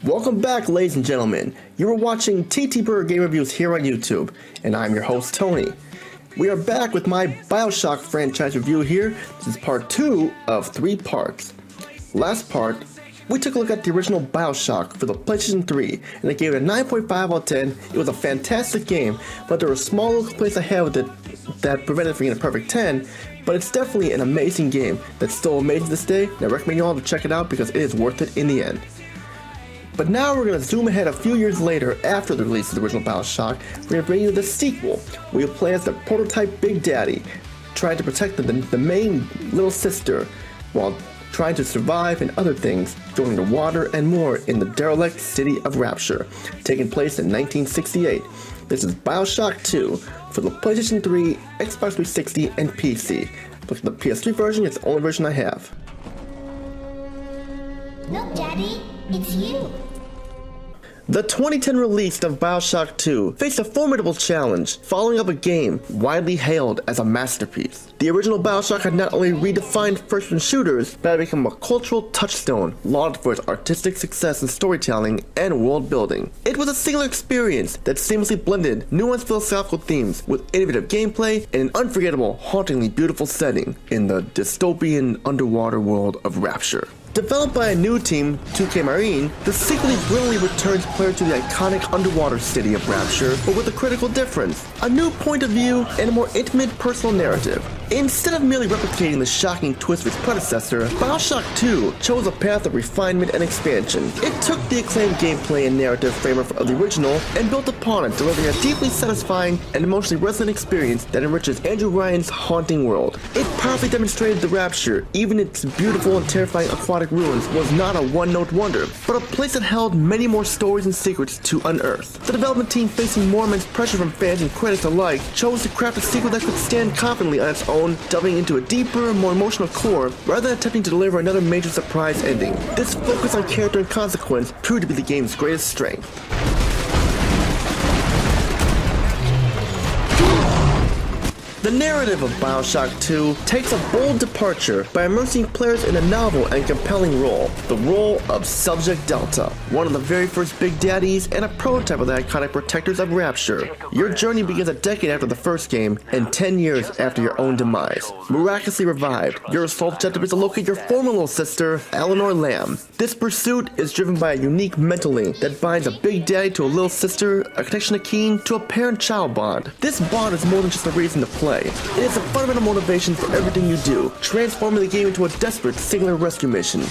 Welcome back, ladies and gentlemen. You are watching TTBurger Game Reviews here on YouTube, and I'm your host, Tony. We are back with my BioShock franchise review here. This is part 2 of 3 parts. Last part, we took a look at the original BioShock for the PlayStation 3, and I gave it a 9.5 out of 10. It was a fantastic game, but there were small little complaints I had with it that prevented it from getting a perfect 10, but it's definitely an amazing game that's still amazing to this day, and I recommend you all to check it out because it is worth it in the end. But now we're going to zoom ahead a few years later after the release of the original BioShock. We're going to bring you the sequel, where you play as the prototype Big Daddy, trying to protect the main little sister, while trying to survive and other things, going to water and more in the derelict city of Rapture, taking place in 1968. This is BioShock 2 for the PlayStation 3, Xbox 360, and PC. Look at the PS3 version, it's the only version I have. Look, Daddy, it's you. The 2010 release of BioShock 2 faced a formidable challenge, following up a game widely hailed as a masterpiece. The original BioShock had not only redefined first-person shooters, but had become a cultural touchstone, lauded for its artistic success in storytelling and world building. It was a singular experience that seamlessly blended nuanced philosophical themes with innovative gameplay and an unforgettable, hauntingly beautiful setting in the dystopian underwater world of Rapture. Developed by a new team, 2K Marine, the sequel brilliantly returns players to the iconic underwater city of Rapture, but with a critical difference: a new point of view and a more intimate personal narrative. Instead of merely replicating the shocking twist of its predecessor, BioShock 2 chose a path of refinement and expansion. It took the acclaimed gameplay and narrative framework of the original and built upon it, delivering a deeply satisfying and emotionally resonant experience that enriches Andrew Ryan's haunting world. It powerfully demonstrated the Rapture, even its beautiful and terrifying aquatic ruins, was not a one-note wonder, but a place that held many more stories and secrets to unearth. The development team, facing more immense pressure from fans and critics alike, chose to craft a sequel that could stand confidently on its own, delving into a deeper, more emotional core, rather than attempting to deliver another major surprise ending. This focus on character and consequence proved to be the game's greatest strength. The narrative of BioShock 2 takes a bold departure by immersing players in a novel and compelling role, the role of Subject Delta, one of the very first Big Daddies and a prototype of the iconic protectors of Rapture. Your journey begins a decade after the first game and 10 years after your own demise. Miraculously revived, your sole objective is to locate your former little sister, Sofia Lamb. This pursuit is driven by a unique mental link that binds a Big Daddy to a little sister, a connection akin to a parent-child bond. This bond is more than just a reason to play. It is a fundamental motivation for everything you do, transforming the game into a desperate singular rescue mission.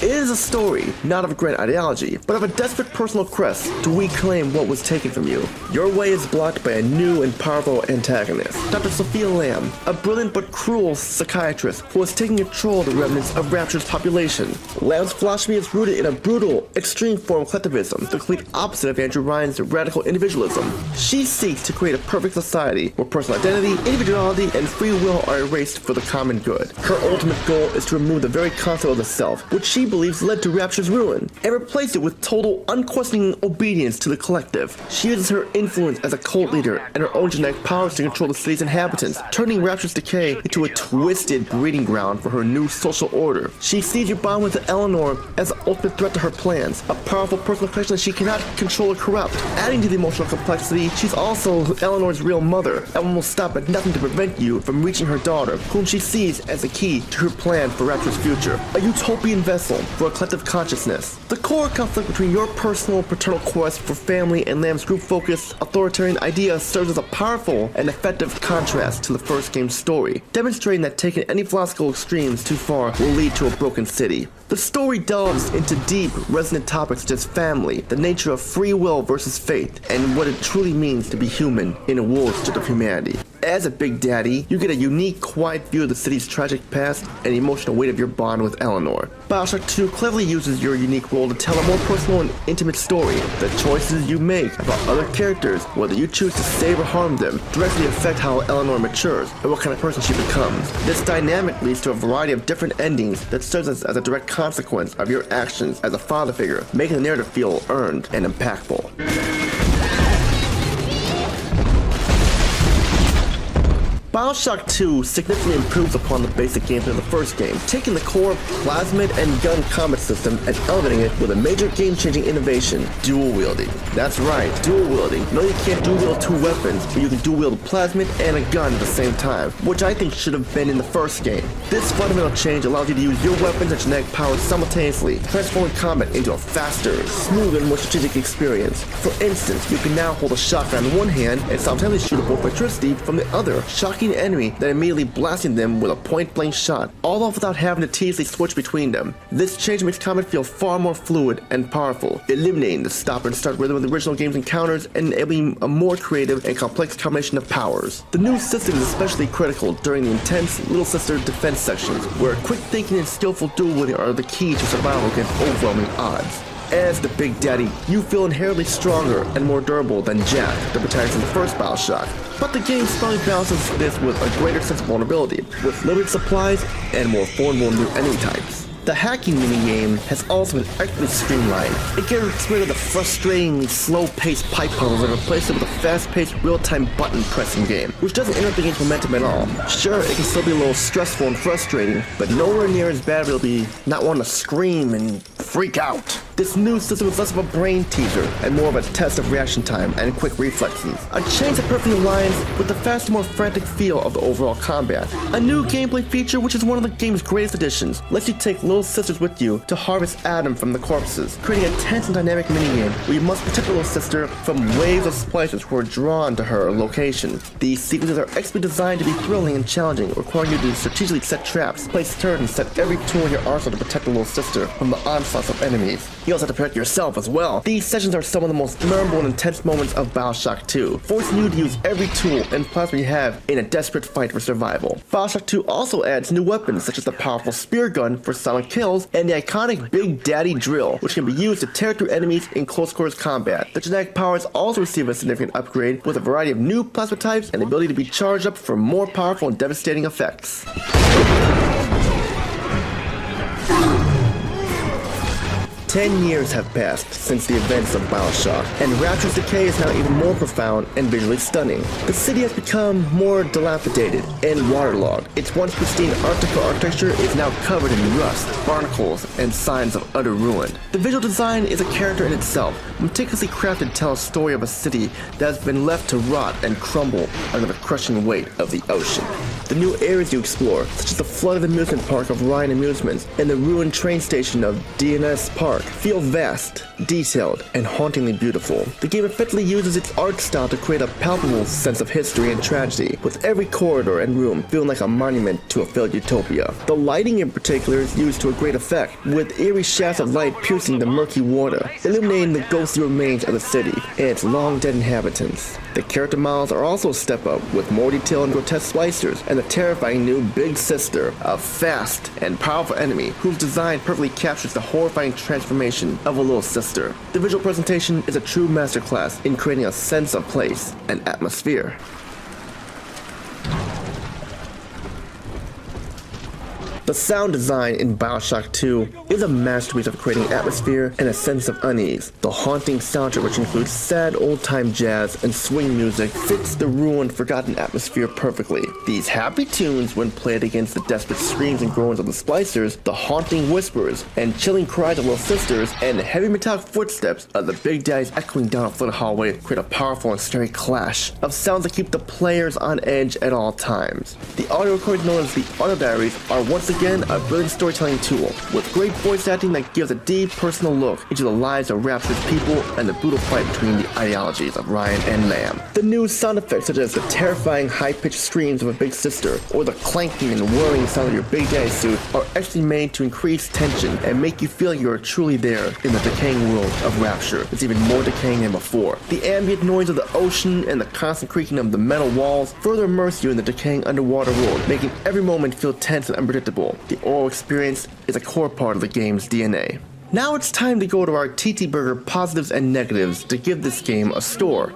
It is a story, not of a grand ideology, but of a desperate personal quest to reclaim what was taken from you. Your way is blocked by a new and powerful antagonist, Dr. Sofia Lamb, a brilliant but cruel psychiatrist who is taking control of the remnants of Rapture's population. Lamb's philosophy is rooted in a brutal, extreme form of collectivism, the complete opposite of Andrew Ryan's radical individualism. She seeks to create a perfect society where personal identity, individuality, and free will are erased for the common good. Her ultimate goal is to remove the very concept of the self, which she believes led to Rapture's ruin, and replace it with total, unquestioning obedience to the collective. She uses her influence as a cult leader and her own genetic powers to control the city's inhabitants, turning Rapture's decay into a twisted breeding ground for her new social order. She sees your bond with Eleanor as the ultimate threat to her plans, a powerful personal connection that she cannot control or corrupt. Adding to the emotional complexity, she's also Eleanor's real mother, and will stop at nothing to prevent you from reaching her daughter, whom she sees as the key to her plan for Rapture's future, a utopian vessel for a collective consciousness. The core conflict between your personal paternal quest for family and Lamb's group-focused authoritarian idea serves as a powerful and effective contrast to the first game's story, demonstrating that taking any philosophical extremes too far will lead to a broken city. The story delves into deep, resonant topics such as family, the nature of free will versus faith, and what it truly means to be human in a world stripped of humanity. As a Big Daddy, you get a unique, quiet view of the city's tragic past and the emotional weight of your bond with Eleanor. BioShock 2 cleverly uses your unique role to tell a more personal and intimate story. The choices you make about other characters, whether you choose to save or harm them, directly affect how Eleanor matures and what kind of person she becomes. This dynamic leads to a variety of different endings that serves as a direct consequence of your actions as a father figure, making the narrative feel earned and impactful. BioShock 2 significantly improves upon the basic gameplay of the first game, taking the core plasmid and gun combat system and elevating it with a major game-changing innovation, dual-wielding. That's right, dual-wielding. No, you can't dual-wield two weapons, but you can dual-wield a plasmid and a gun at the same time, which I think should have been in the first game. This fundamental change allows you to use your weapons and genetic powers simultaneously, transforming combat into a faster, smoother, and more strategic experience. For instance, you can now hold a shotgun in one hand and simultaneously shoot a bolt of electricity from the other, shocking an enemy, then immediately blasting them with a point-blank shot, all without having to tediously switch between them. This change makes combat feel far more fluid and powerful, eliminating the stop and start rhythm of the original game's encounters and enabling a more creative and complex combination of powers. The new system is especially critical during the intense Little Sister defense sections, where quick thinking and skillful dual-wielding are the key to survival against overwhelming odds. As the Big Daddy, you feel inherently stronger and more durable than Jack, the protagonist in the first BioShock. But the game smartly balances this with a greater sense of vulnerability, with limited supplies and more formidable new enemy types. The hacking minigame has also been expertly streamlined. It gets rid of the frustrating, slow-paced pipe puzzles and replaces it with a fast-paced, real-time button-pressing game, which doesn't interrupt the game's momentum at all. Sure, it can still be a little stressful and frustrating, but nowhere near as bad as it'll be not wanting to scream and freak out. This new system is less of a brain teaser and more of a test of reaction time and quick reflexes. A change that perfectly aligns with the faster, more frantic feel of the overall combat. A new gameplay feature, which is one of the game's greatest additions, lets you take Little Sisters with you to harvest Adam from the corpses, creating a tense and dynamic minigame where you must protect the Little Sister from waves of splicers who are drawn to her location. These sequences are expertly designed to be thrilling and challenging, requiring you to strategically set traps, place turrets, and set every tool in your arsenal to protect the Little Sister from the onslaughts of enemies. You also have to protect yourself as well. These sessions are some of the most memorable and intense moments of BioShock 2, forcing you to use every tool and plasma you have in a desperate fight for survival. BioShock 2 also adds new weapons such as the powerful spear gun for silent kills and the iconic Big Daddy drill, which can be used to tear through enemies in close quarters combat. The genetic powers also receive a significant upgrade with a variety of new plasma types and the ability to be charged up for more powerful and devastating effects. 10 years have passed since the events of BioShock, and Rapture's decay is now even more profound and visually stunning. The city has become more dilapidated and waterlogged. Its once pristine Art Deco architecture is now covered in rust, barnacles, and signs of utter ruin. The visual design is a character in itself, meticulously crafted to tell a story of a city that has been left to rot and crumble under the crushing weight of the ocean. The new areas you explore, such as the flooded amusement park of Ryan Amusements and the ruined train station of DNS Park, feel vast, detailed, and hauntingly beautiful. The game effectively uses its art style to create a palpable sense of history and tragedy, with every corridor and room feeling like a monument to a failed utopia. The lighting in particular is used to a great effect, with eerie shafts of light piercing the murky water, illuminating the ghostly remains of the city and its long-dead inhabitants. The character models are also a step up, with more detail and grotesque splicers, and the terrifying new Big Sister, a fast and powerful enemy whose design perfectly captures the horrifying transformation of a Little Sister. The visual presentation is a true masterclass in creating a sense of place and atmosphere. The sound design in BioShock 2 is a masterpiece of creating atmosphere and a sense of unease. The haunting soundtrack, which includes sad old-time jazz and swing music, fits the ruined, forgotten atmosphere perfectly. These happy tunes, when played against the desperate screams and groans of the splicers, the haunting whispers and chilling cries of Little Sisters, and the heavy metallic footsteps of the Big Daddies echoing down a flooded hallway, create a powerful and scary clash of sounds that keep the players on edge at all times. The audio recordings known as the Audio Diaries are once again a brilliant storytelling tool, with great voice acting that gives a deep personal look into the lives of Rapture's people and the brutal fight between the ideologies of Ryan and Lamb. The new sound effects, such as the terrifying high-pitched screams of a Big Sister or the clanking and whirring sound of your Big Daddy suit, are actually made to increase tension and make you feel you are truly there in the decaying world of Rapture. It's even more decaying than before. The ambient noise of the ocean and the constant creaking of the metal walls further immerse you in the decaying underwater world, making every moment feel tense and unpredictable. The oral experience is a core part of the game's DNA. Now it's time to go to our TTBurger positives and negatives to give this game a score.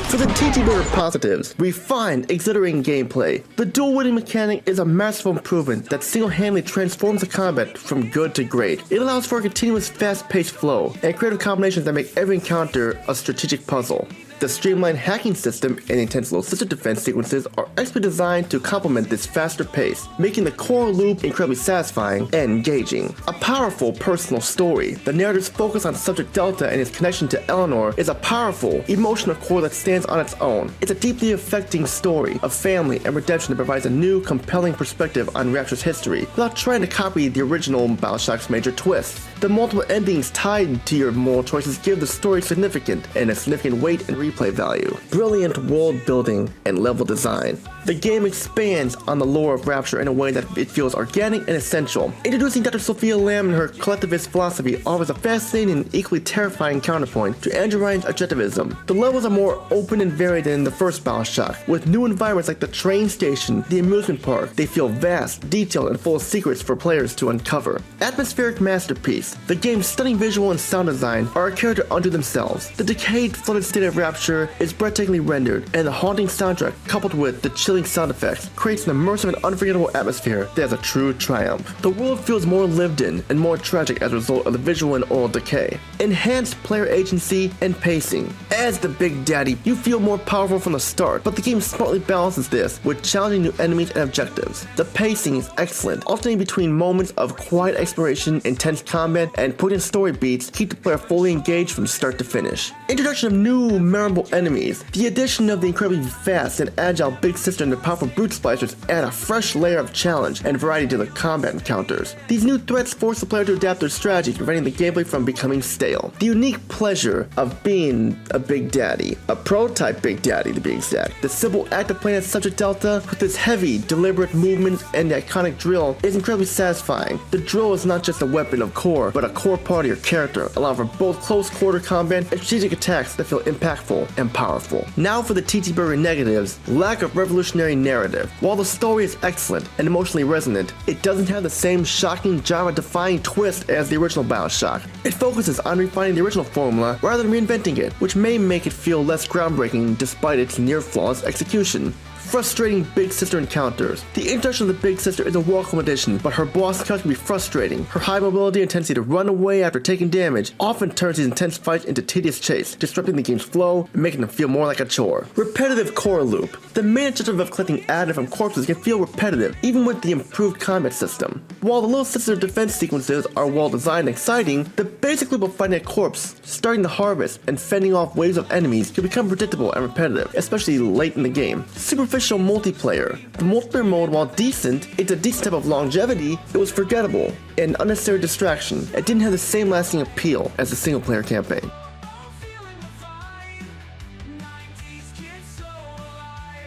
For the TTBurger positives, refined, exhilarating gameplay. The dual-wielding mechanic is a masterful improvement that single-handedly transforms the combat from good to great. It allows for a continuous fast-paced flow and creative combinations that make every encounter a strategic puzzle. The streamlined hacking system and the intense low sister defense sequences are expertly designed to complement this faster pace, making the core loop incredibly satisfying and engaging. A powerful personal story. The narrative's focus on Subject Delta and his connection to Eleanor is a powerful, emotional core that stands on its own. It's a deeply affecting story of family and redemption that provides a new, compelling perspective on Rapture's history, without trying to copy the original BioShock's major twist. The multiple endings tied to your moral choices give the story significant weight and replay value. Brilliant world building and level design. The game expands on the lore of Rapture in a way that it feels organic and essential. Introducing Dr. Sofia Lamb and her collectivist philosophy offers a fascinating and equally terrifying counterpoint to Andrew Ryan's objectivism. The levels are more open and varied than in the first BioShock, with new environments like the train station, the amusement park. They feel vast, detailed, and full of secrets for players to uncover. Atmospheric masterpiece. The game's stunning visual and sound design are a character unto themselves. The decayed, flooded state of Rapture is breathtakingly rendered, and the haunting soundtrack, coupled with the chilling sound effects, creates an immersive and unforgettable atmosphere that is a true triumph. The world feels more lived in and more tragic as a result of the visual and oral decay. Enhanced player agency and pacing. As the Big Daddy, you feel more powerful from the start, but the game smartly balances this with challenging new enemies and objectives. The pacing is excellent, alternating between moments of quiet exploration, intense combat, and poignant story beats keep the player fully engaged from start to finish. Introduction of new memorable enemies. The addition of the incredibly fast and agile Big Sister and the powerful Brute Splicers add a fresh layer of challenge and variety to the combat encounters. These new threats force the player to adapt their strategy, preventing the gameplay from becoming stale. The unique pleasure of being a Big Daddy, a prototype Big Daddy to be exact. The simple act of playing as Subject Delta with its heavy, deliberate movements and the iconic drill is incredibly satisfying. The drill is not just a weapon of core, but a core part of your character, allowing for both close quarter combat and strategic attacks that feel impactful and powerful. Now for the TTBurger negatives. Lack of revolutionary narrative. While the story is excellent and emotionally resonant, it doesn't have the same shocking, genre-defying twist as the original BioShock. It focuses on refining the original formula rather than reinventing it, which may make it feel less groundbreaking despite its near-flawless execution. Frustrating Big Sister encounters. The introduction of the Big Sister is a welcome addition, but her boss encounters can be frustrating. Her high mobility and tendency to run away after taking damage often turns these intense fights into tedious chase, disrupting the game's flow and making them feel more like a chore. Repetitive core loop. The main objective of collecting additive from corpses can feel repetitive, even with the improved combat system. While the Little Sister defense sequences are well designed and exciting, the basic loop of finding a corpse, starting the harvest, and fending off waves of enemies can become predictable and repetitive, especially late in the game. Superficial multiplayer. The multiplayer mode, while decent, it's a decent type of longevity, it was forgettable and unnecessary distraction. It didn't have the same lasting appeal as the single player campaign.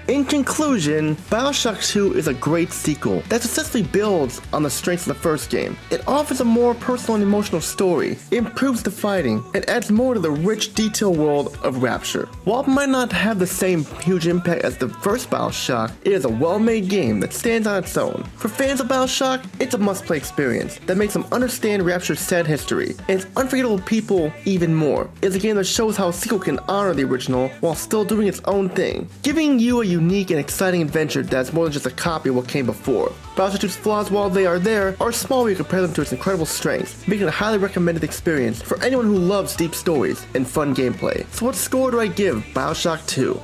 In conclusion, BioShock 2 is a great sequel that successfully builds on the strengths of the first game. It offers a more personal and emotional story, improves the fighting, and adds more to the rich, detailed world of Rapture. While it might not have the same huge impact as the first BioShock, it is a well-made game that stands on its own. For fans of BioShock, it's a must-play experience that makes them understand Rapture's sad history, and its unforgettable people even more. It's a game that shows how a sequel can honor the original while still doing its own thing, giving you a unique and exciting adventure that's more than just a copy of what came before. BioShock 2's flaws, while they are there, are small when you compare them to its incredible strengths, making it a highly recommended experience for anyone who loves deep stories and fun gameplay. So what score do I give BioShock 2?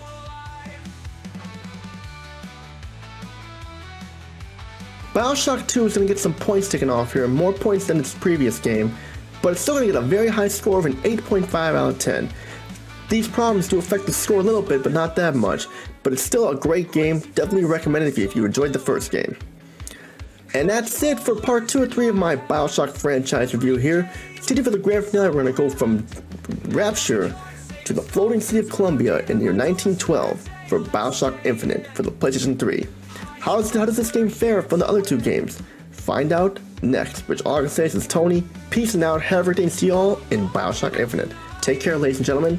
BioShock 2 is going to get some points taken off here, more points than its previous game, but it's still going to get a very high score of an 8.5 out of 10. These problems do affect the score a little bit, but not that much. But it's still a great game, definitely recommended if you enjoyed the first game. And that's it for part 2 or 3 of my BioShock franchise review here. Stay tuned for the grand finale. We're going to go from Rapture to the floating city of Columbia in the year 1912 for BioShock Infinite for the PlayStation 3. How does this game fare from the other 2 games? Find out next. Which all I can say is Tony. Peace and out. Have a great day and see y'all in BioShock Infinite. Take care, ladies and gentlemen.